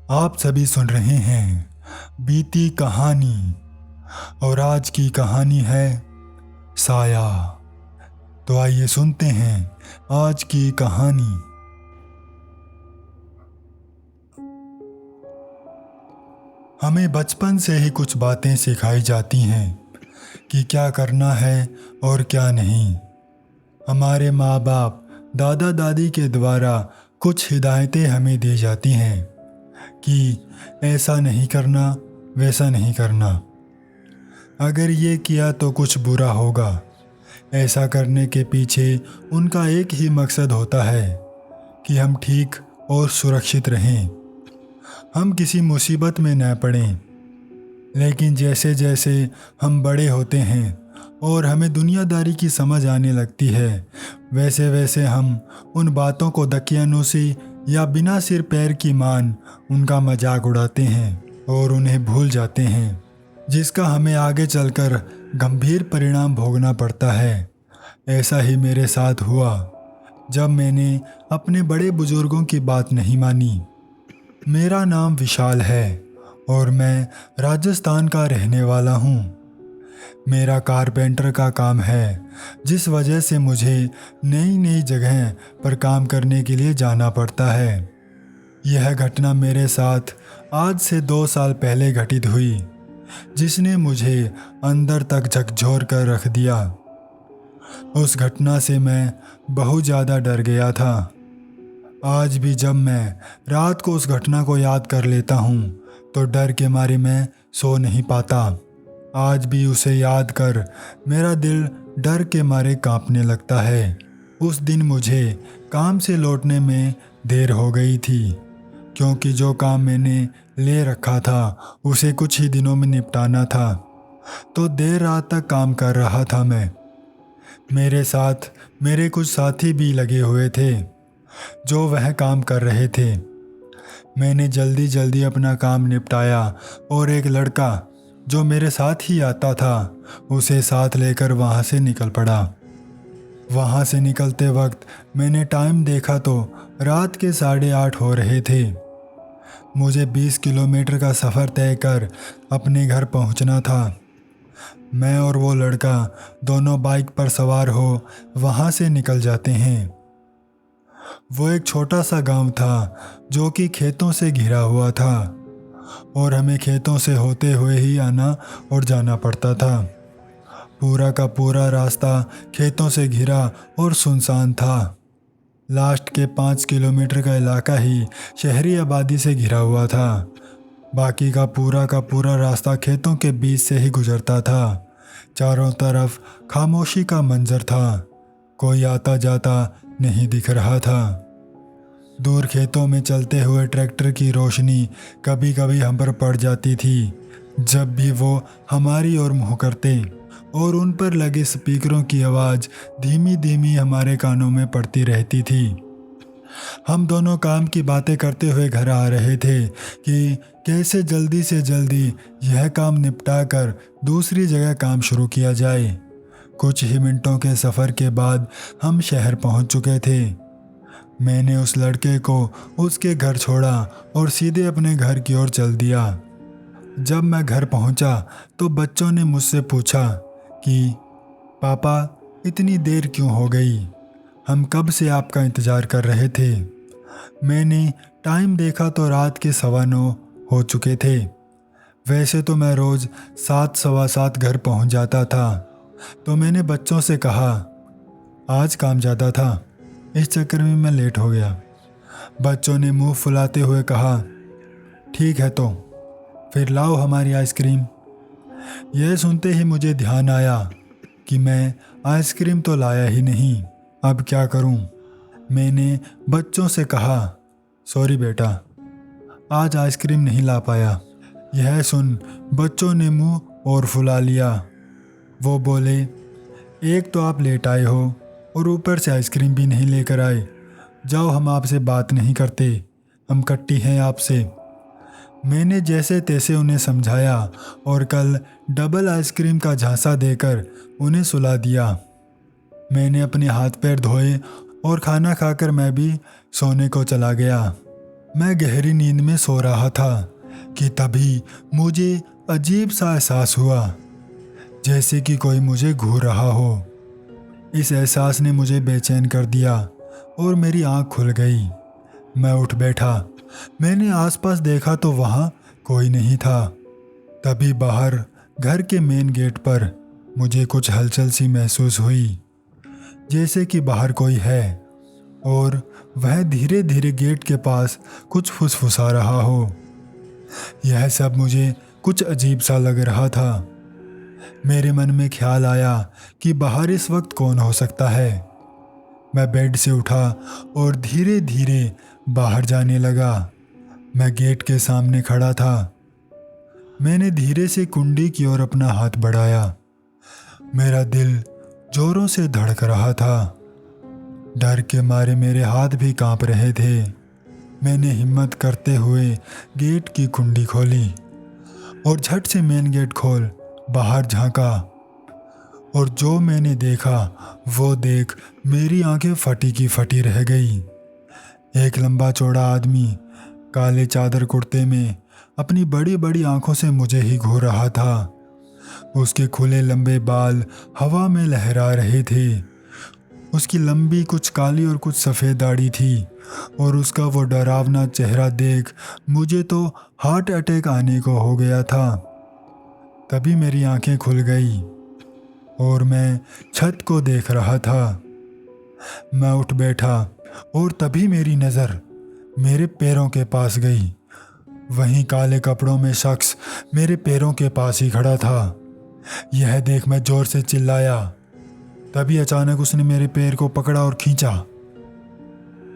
आप सभी सुन रहे हैं बीती कहानी और आज की कहानी है साया। तो आइए सुनते हैं आज की कहानी। हमें बचपन से ही कुछ बातें सिखाई जाती हैं कि क्या करना है और क्या नहीं। हमारे माँ बाप दादा दादी के द्वारा कुछ हिदायतें हमें दी जाती हैं कि ऐसा नहीं करना, वैसा नहीं करना, अगर ये किया तो कुछ बुरा होगा। ऐसा करने के पीछे उनका एक ही मकसद होता है कि हम ठीक और सुरक्षित रहें, हम किसी मुसीबत में न पड़ें। लेकिन जैसे जैसे हम बड़े होते हैं और हमें दुनियादारी की समझ आने लगती है, वैसे वैसे हम उन बातों को दकियानूसी या बिना सिर पैर की मान उनका मजाक उड़ाते हैं और उन्हें भूल जाते हैं, जिसका हमें आगे चलकर गंभीर परिणाम भोगना पड़ता है। ऐसा ही मेरे साथ हुआ जब मैंने अपने बड़े बुजुर्गों की बात नहीं मानी। मेरा नाम विशाल है और मैं राजस्थान का रहने वाला हूँ। मेरा कारपेंटर का काम है, जिस वजह से मुझे नई नई जगह पर काम करने के लिए जाना पड़ता है। यह घटना मेरे साथ आज से 2 साल पहले घटित हुई, जिसने मुझे अंदर तक झकझोर कर रख दिया। उस घटना से मैं बहुत ज़्यादा डर गया था। आज भी जब मैं रात को उस घटना को याद कर लेता हूँ तो डर के मारे मैं सो नहीं पाता। आज भी उसे याद कर मेरा दिल डर के मारे कांपने लगता है। उस दिन मुझे काम से लौटने में देर हो गई थी, क्योंकि जो काम मैंने ले रखा था उसे कुछ ही दिनों में निपटाना था, तो देर रात तक काम कर रहा था मैं। मेरे साथ मेरे कुछ साथी भी लगे हुए थे जो वह काम कर रहे थे। मैंने जल्दी जल्दी अपना काम निपटाया और एक लड़का जो मेरे साथ ही आता था उसे साथ लेकर वहाँ से निकल पड़ा। वहाँ से निकलते वक्त मैंने टाइम देखा तो रात के 8:30 हो रहे थे। मुझे 20 किलोमीटर का सफ़र तय कर अपने घर पहुँचना था। मैं और वो लड़का दोनों बाइक पर सवार हो वहाँ से निकल जाते हैं। वो एक छोटा सा गांव था जो कि खेतों से घिरा हुआ था और हमें खेतों से होते हुए ही आना और जाना पड़ता था। पूरा का पूरा रास्ता खेतों से घिरा और सुनसान था। लास्ट के 5 किलोमीटर का इलाका ही शहरी आबादी से घिरा हुआ था। बाकी का पूरा रास्ता खेतों के बीच से ही गुजरता था। चारों तरफ खामोशी का मंजर था, कोई आता जाता नहीं दिख रहा था। दूर खेतों में चलते हुए ट्रैक्टर की रोशनी कभी कभी हम पर पड़ जाती थी, जब भी वो हमारी ओर मुँह करते और उन पर लगे स्पीकरों की आवाज़ धीमी धीमी हमारे कानों में पड़ती रहती थी। हम दोनों काम की बातें करते हुए घर आ रहे थे कि कैसे जल्दी से जल्दी यह काम निपटा कर दूसरी जगह काम शुरू किया जाए। कुछ ही मिनटों के सफ़र के बाद हम शहर पहुंच चुके थे। मैंने उस लड़के को उसके घर छोड़ा और सीधे अपने घर की ओर चल दिया। जब मैं घर पहुंचा तो बच्चों ने मुझसे पूछा कि पापा इतनी देर क्यों हो गई, हम कब से आपका इंतज़ार कर रहे थे। मैंने टाइम देखा तो रात के 9:15 हो चुके थे। वैसे तो मैं रोज़ 7 सवा 7 घर पहुंच जाता था, तो मैंने बच्चों से कहा आज काम ज़्यादा था, इस चक्कर में मैं लेट हो गया। बच्चों ने मुंह फुलाते हुए कहा ठीक है, तो फिर लाओ हमारी आइसक्रीम। यह सुनते ही मुझे ध्यान आया कि मैं आइसक्रीम तो लाया ही नहीं, अब क्या करूं। मैंने बच्चों से कहा सॉरी बेटा, आज आइसक्रीम नहीं ला पाया। यह सुन बच्चों ने मुंह और फुला लिया। वो बोले एक तो आप लेट आए हो और ऊपर से आइसक्रीम भी नहीं लेकर आए, जाओ हम आपसे बात नहीं करते, हम कट्टी हैं आपसे। मैंने जैसे तैसे उन्हें समझाया और कल डबल आइसक्रीम का झांसा देकर उन्हें सुला दिया। मैंने अपने हाथ पैर धोए और खाना खाकर मैं भी सोने को चला गया। मैं गहरी नींद में सो रहा था कि तभी मुझे अजीब सा एहसास हुआ, जैसे कि कोई मुझे घूर रहा हो। इस एहसास ने मुझे बेचैन कर दिया और मेरी आंख खुल गई। मैं उठ बैठा। मैंने आसपास देखा तो वहाँ कोई नहीं था। तभी बाहर घर के मेन गेट पर मुझे कुछ हलचल सी महसूस हुई, जैसे कि बाहर कोई है और वह धीरे धीरे गेट के पास कुछ फुसफुसा रहा हो। यह सब मुझे कुछ अजीब सा लग रहा था। मेरे मन में ख्याल आया कि बाहर इस वक्त कौन हो सकता है। मैं बेड से उठा और धीरे धीरे बाहर जाने लगा। मैं गेट के सामने खड़ा था। मैंने धीरे से कुंडी की ओर अपना हाथ बढ़ाया। मेरा दिल जोरों से धड़क रहा था। डर के मारे मेरे हाथ भी कांप रहे थे। मैंने हिम्मत करते हुए गेट की कुंडी खोली और झट से मेन गेट खोल बाहर झांका। और जो मैंने देखा वो देख मेरी आंखें फटी की फटी रह गई। एक लंबा चौड़ा आदमी काले चादर कुर्ते में अपनी बड़ी बड़ी आंखों से मुझे ही घूर रहा था। उसके खुले लंबे बाल हवा में लहरा रहे थे। उसकी लंबी कुछ काली और कुछ सफ़ेद दाढ़ी थी और उसका वो डरावना चेहरा देख मुझे तो हार्ट अटैक आने को हो गया था। तभी मेरी आंखें खुल गई और मैं छत को देख रहा था। मैं उठ बैठा और तभी मेरी नज़र मेरे पैरों के पास गई। वहीं काले कपड़ों में शख्स मेरे पैरों के पास ही खड़ा था। यह देख मैं जोर से चिल्लाया। तभी अचानक उसने मेरे पैर को पकड़ा और खींचा।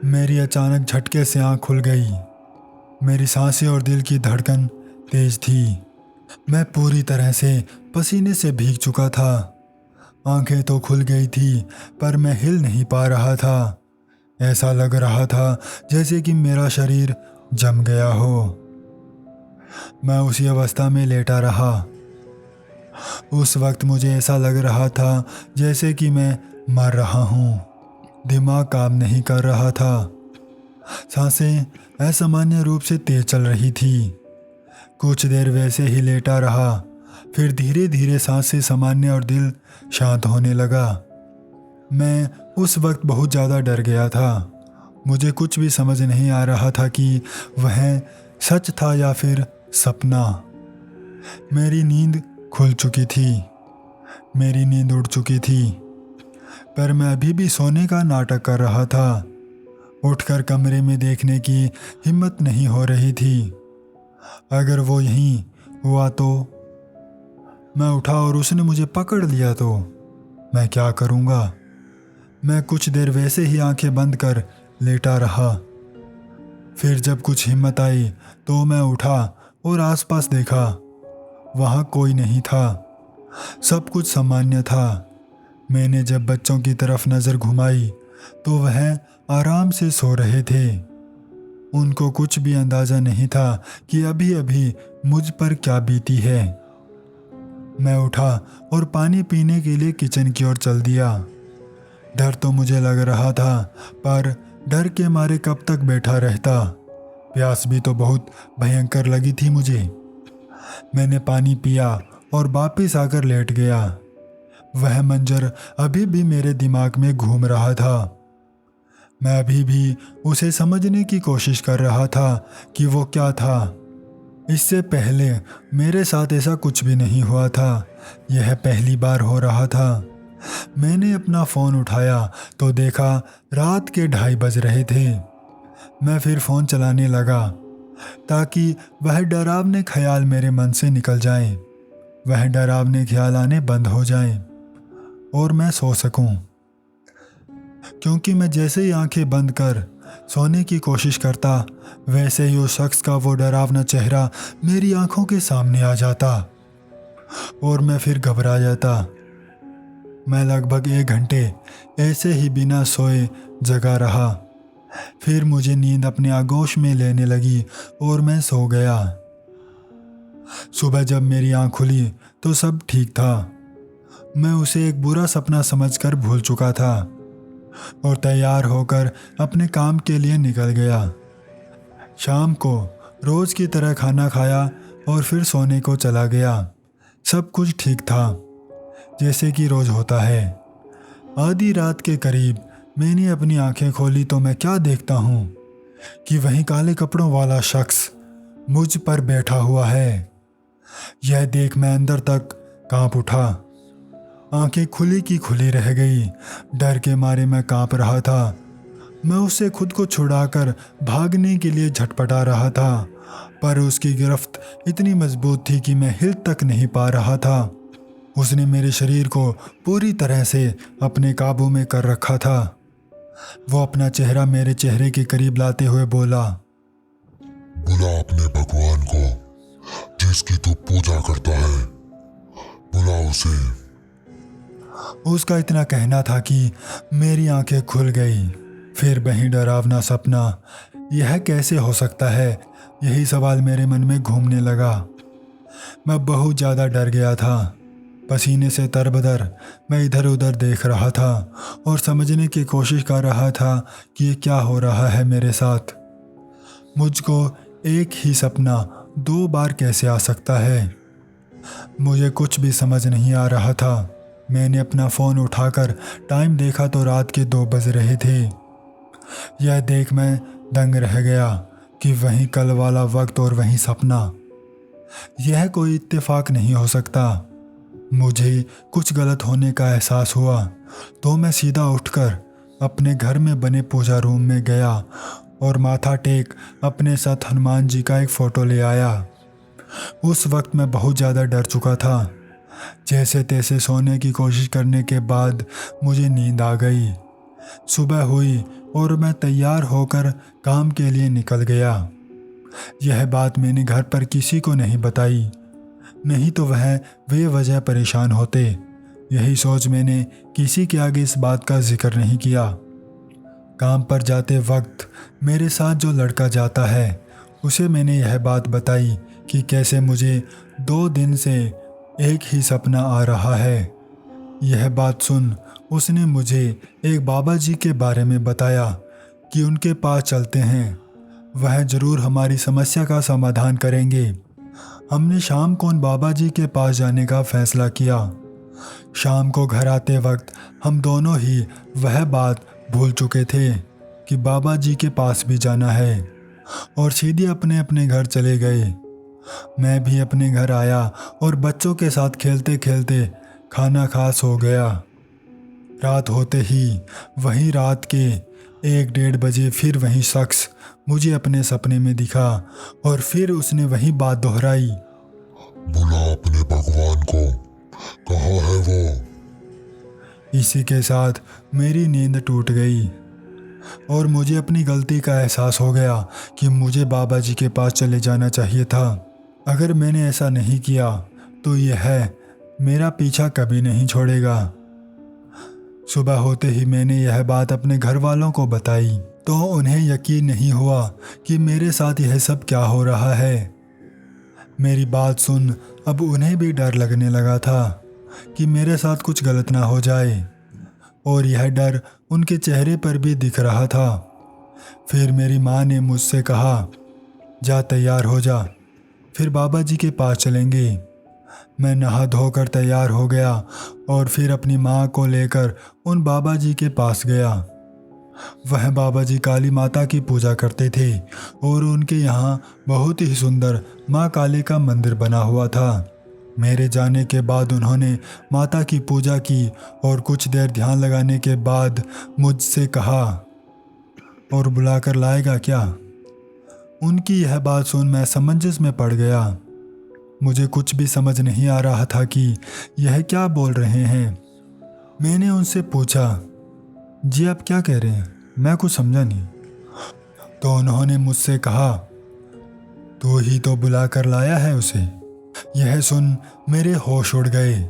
मेरी अचानक झटके से आंख खुल गई। मेरी सांसें और दिल की धड़कन तेज थी। मैं पूरी तरह से पसीने से भीग चुका था। आंखें तो खुल गई थी पर मैं हिल नहीं पा रहा था। ऐसा लग रहा था जैसे कि मेरा शरीर जम गया हो। मैं उसी अवस्था में लेटा रहा। उस वक्त मुझे ऐसा लग रहा था जैसे कि मैं मर रहा हूँ। दिमाग काम नहीं कर रहा था। सांसें असामान्य रूप से तेज चल रही थी। कुछ देर वैसे ही लेटा रहा, फिर धीरे धीरे सांसें सामान्य और दिल शांत होने लगा। मैं उस वक्त बहुत ज़्यादा डर गया था। मुझे कुछ भी समझ नहीं आ रहा था कि वह सच था या फिर सपना। मेरी नींद खुल चुकी थी। मेरी नींद उड़ चुकी थी, पर मैं अभी भी सोने का नाटक कर रहा था। उठकर कमरे में देखने की हिम्मत नहीं हो रही थी। अगर वो यहीं हुआ तो। मैं उठा और उसने मुझे पकड़ लिया तो मैं क्या करूँगा। मैं कुछ देर वैसे ही आंखें बंद कर लेटा रहा। फिर जब कुछ हिम्मत आई तो मैं उठा और आसपास देखा। वहाँ कोई नहीं था। सब कुछ सामान्य था। मैंने जब बच्चों की तरफ नज़र घुमाई तो वह आराम से सो रहे थे। उनको कुछ भी अंदाज़ा नहीं था कि अभी अभी मुझ पर क्या बीती है। मैं उठा और पानी पीने के लिए किचन की ओर चल दिया। डर तो मुझे लग रहा था, पर डर के मारे कब तक बैठा रहता। प्यास भी तो बहुत भयंकर लगी थी मुझे। मैंने पानी पिया और वापस आकर लेट गया। वह मंजर अभी भी मेरे दिमाग में घूम रहा था। मैं अभी भी उसे समझने की कोशिश कर रहा था कि वो क्या था। इससे पहले मेरे साथ ऐसा कुछ भी नहीं हुआ था। यह पहली बार हो रहा था। मैंने अपना फ़ोन उठाया तो देखा रात के 2:30 बज रहे थे। मैं फिर फ़ोन चलाने लगा ताकि वह डरावने ख्याल मेरे मन से निकल जाएं। वह डरावने ख्याल आने बंद हो जाएं और मैं सो सकूं। क्योंकि मैं जैसे ही आंखें बंद कर सोने की कोशिश करता, वैसे ही उस शख्स का वो डरावना चेहरा मेरी आंखों के सामने आ जाता और मैं फिर घबरा जाता। मैं लगभग 1 घंटे ऐसे ही बिना सोए जगा रहा। फिर मुझे नींद अपने आगोश में लेने लगी और मैं सो गया। सुबह जब मेरी आंख खुली तो सब ठीक था। मैं उसे एक बुरा सपना समझकर भूल चुका था और तैयार होकर अपने काम के लिए निकल गया। शाम को रोज़ की तरह खाना खाया और फिर सोने को चला गया। सब कुछ ठीक था, जैसे कि रोज़ होता है। आधी रात के करीब मैंने अपनी आंखें खोली तो मैं क्या देखता हूँ कि वहीं काले कपड़ों वाला शख्स मुझ पर बैठा हुआ है। यह देख मैं अंदर तक कांप उठा। आंखें खुली की खुली रह गई। डर के मारे मैं कांप रहा था। मैं उससे खुद को छुड़ाकर भागने के लिए झटपटा रहा था, पर उसकी गिरफ्त इतनी मजबूत थी कि मैं हिल तक नहीं पा रहा था। उसने मेरे शरीर को पूरी तरह से अपने काबू में कर रखा था। वो अपना चेहरा मेरे चेहरे के करीब लाते हुए बोला, बुला अपने भगवान को जिसकी तू पूजा करता है, बुला उसे। उसका इतना कहना था कि मेरी आंखें खुल गई। फिर वही डरावना सपना, यह कैसे हो सकता है, यही सवाल मेरे मन में घूमने लगा। मैं बहुत ज़्यादा डर गया था। पसीने से तरबतर मैं इधर उधर देख रहा था और समझने की कोशिश कर रहा था कि ये क्या हो रहा है मेरे साथ। मुझको एक ही सपना 2 बार कैसे आ सकता है? मुझे कुछ भी समझ नहीं आ रहा था। मैंने अपना फ़ोन उठाकर टाइम देखा तो रात के 2 बज रहे थे। यह देख मैं दंग रह गया कि वही कल वाला वक्त और वही सपना। यह कोई इत्तेफाक नहीं हो सकता। मुझे कुछ गलत होने का एहसास हुआ तो मैं सीधा उठकर अपने घर में बने पूजा रूम में गया और माथा टेक अपने साथ हनुमान जी का एक फ़ोटो ले आया। उस वक्त मैं बहुत ज़्यादा डर चुका था। जैसे तैसे सोने की कोशिश करने के बाद मुझे नींद आ गई। सुबह हुई और मैं तैयार होकर काम के लिए निकल गया। यह बात मैंने घर पर किसी को नहीं बताई, नहीं तो वह बेवजह परेशान होते। यही सोच मैंने किसी के आगे इस बात का जिक्र नहीं किया। काम पर जाते वक्त मेरे साथ जो लड़का जाता है उसे मैंने यह बात बताई कि कैसे मुझे 2 दिन से एक ही सपना आ रहा है। यह बात सुन उसने मुझे एक बाबा जी के बारे में बताया कि उनके पास चलते हैं, वह ज़रूर हमारी समस्या का समाधान करेंगे। हमने शाम को उन बाबा जी के पास जाने का फ़ैसला किया। शाम को घर आते वक्त हम दोनों ही वह बात भूल चुके थे कि बाबा जी के पास भी जाना है और सीधे अपने अपने घर चले गए। मैं भी अपने घर आया और बच्चों के साथ खेलते खेलते खाना खा सो गया। रात होते ही वही रात के 1-1:30 बजे फिर वही शख्स मुझे अपने सपने में दिखा और फिर उसने वही बात दोहराई, बुला अपने भगवान को, कहाँ है वो? इसी के साथ मेरी नींद टूट गई और मुझे अपनी गलती का एहसास हो गया कि मुझे बाबा जी के पास चले जाना चाहिए था। अगर मैंने ऐसा नहीं किया तो यह मेरा पीछा कभी नहीं छोड़ेगा। सुबह होते ही मैंने यह बात अपने घर वालों को बताई तो उन्हें यकीन नहीं हुआ कि मेरे साथ यह सब क्या हो रहा है। मेरी बात सुन अब उन्हें भी डर लगने लगा था कि मेरे साथ कुछ गलत ना हो जाए, और यह डर उनके चेहरे पर भी दिख रहा था। फिर मेरी माँ ने मुझसे कहा, जा तैयार हो जा, फिर बाबा जी के पास चलेंगे। मैं नहा धोकर तैयार हो गया और फिर अपनी माँ को लेकर उन बाबा जी के पास गया। वह बाबा जी काली माता की पूजा करते थे और उनके यहाँ बहुत ही सुंदर माँ काली का मंदिर बना हुआ था। मेरे जाने के बाद उन्होंने माता की पूजा की और कुछ देर ध्यान लगाने के बाद मुझसे कहा, और बुलाकर लाएगा क्या? उनकी यह बात सुन मैं समंजस में पड़ गया। मुझे कुछ भी समझ नहीं आ रहा था कि यह क्या बोल रहे हैं। मैंने उनसे पूछा, जी आप क्या कह रहे हैं? मैं कुछ समझा नहीं। तो उन्होंने मुझसे कहा, तू ही तो बुला कर लाया है उसे। यह सुन मेरे होश उड़ गए।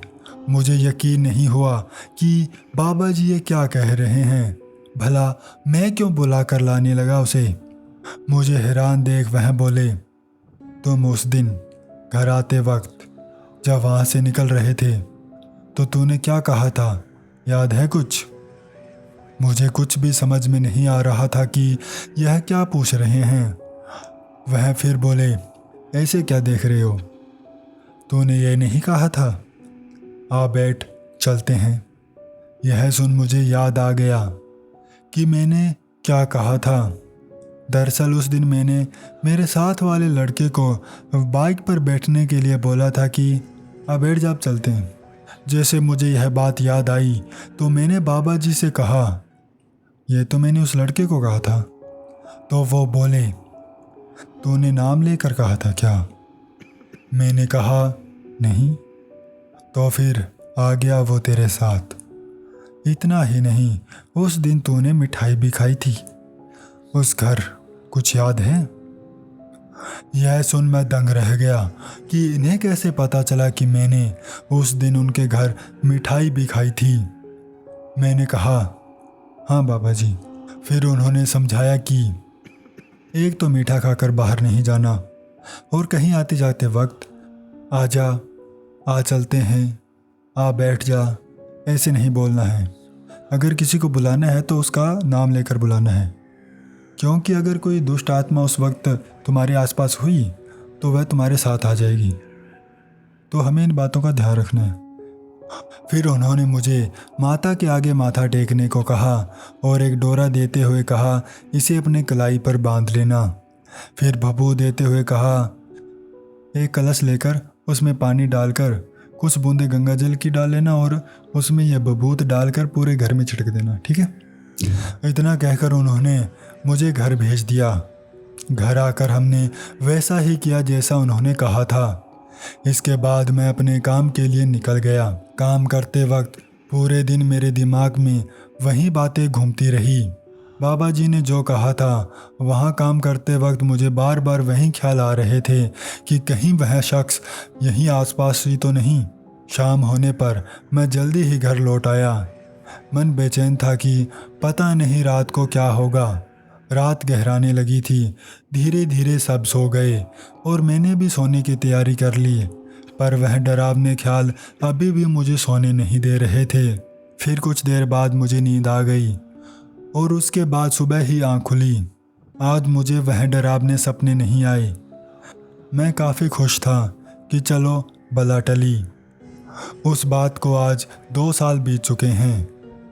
मुझे यकीन नहीं हुआ कि बाबा जी ये क्या कह रहे हैं। भला मैं क्यों बुला कर लाने लगा उसे? मुझे हैरान देख वह बोले, तुम उस दिन घर आते वक्त जब वहाँ से निकल रहे थे तो तूने क्या कहा था, याद है कुछ? मुझे कुछ भी समझ में नहीं आ रहा था कि यह क्या पूछ रहे हैं। वह फिर बोले, ऐसे क्या देख रहे हो? तूने ये नहीं कहा था? आ बैठ, चलते हैं। यह सुन मुझे याद आ गया कि मैंने क्या कहा था। दरअसल उस दिन मैंने मेरे साथ वाले लड़के को बाइक पर बैठने के लिए बोला था कि अब बैठ जा, अब चलते हैं। जैसे मुझे यह बात याद आई तो मैंने बाबा जी से कहा, ये तो मैंने उस लड़के को कहा था। तो वो बोले, तूने नाम लेकर कहा था क्या? मैंने कहा, नहीं। तो फिर आ गया वो तेरे साथ। इतना ही नहीं, उस दिन तूने मिठाई भी खाई थी उस घर, कुछ याद है? यह सुन मैं दंग रह गया कि इन्हें कैसे पता चला कि मैंने उस दिन उनके घर मिठाई भी खाई थी। मैंने कहा, हाँ बाबा जी। फिर उन्होंने समझाया कि एक तो मीठा खाकर बाहर नहीं जाना, और कहीं आते जाते वक्त आ जा, आ चलते हैं, आ बैठ जा, ऐसे नहीं बोलना है। अगर किसी को बुलाना है तो उसका नाम लेकर बुलाना है, क्योंकि अगर कोई दुष्ट आत्मा उस वक्त तुम्हारे आसपास हुई तो वह तुम्हारे साथ आ जाएगी। तो हमें इन बातों का ध्यान रखना है। फिर उन्होंने मुझे माता के आगे माथा टेकने को कहा और एक डोरा देते हुए कहा, इसे अपने कलाई पर बांध लेना। फिर भभू देते हुए कहा, एक कलश लेकर उसमें पानी डालकर कुछ बूंदे गंगा जल की डाल लेना और उसमें यह बबूत डालकर पूरे घर में छिड़क देना, ठीक है? इतना कहकर उन्होंने मुझे घर भेज दिया। घर आकर हमने वैसा ही किया जैसा उन्होंने कहा था। इसके बाद मैं अपने काम के लिए निकल गया। काम करते वक्त पूरे दिन मेरे दिमाग में वही बातें घूमती रही। बाबा जी ने जो कहा था, वहाँ काम करते वक्त मुझे बार बार वही ख्याल आ रहे थे कि कहीं वह शख्स यहीं आसपास ही तो नहीं। शाम होने पर मैं जल्दी ही घर लौट आया। मन बेचैन था कि पता नहीं रात को क्या होगा। रात गहराने लगी थी। धीरे धीरे सब सो गए और मैंने भी सोने की तैयारी कर ली, पर वह डरावने ख्याल अभी भी मुझे सोने नहीं दे रहे थे। फिर कुछ देर बाद मुझे नींद आ गई और उसके बाद सुबह ही आँख खुली। आज मुझे वह डरावने सपने नहीं आए। मैं काफ़ी खुश था कि चलो बला टली। उस बात को आज 2 साल बीत चुके हैं,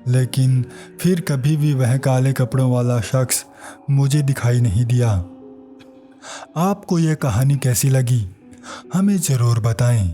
लेकिन फिर कभी भी वह काले कपड़ों वाला शख्स मुझे दिखाई नहीं दिया। आपको यह कहानी कैसी लगी, हमें ज़रूर बताएं।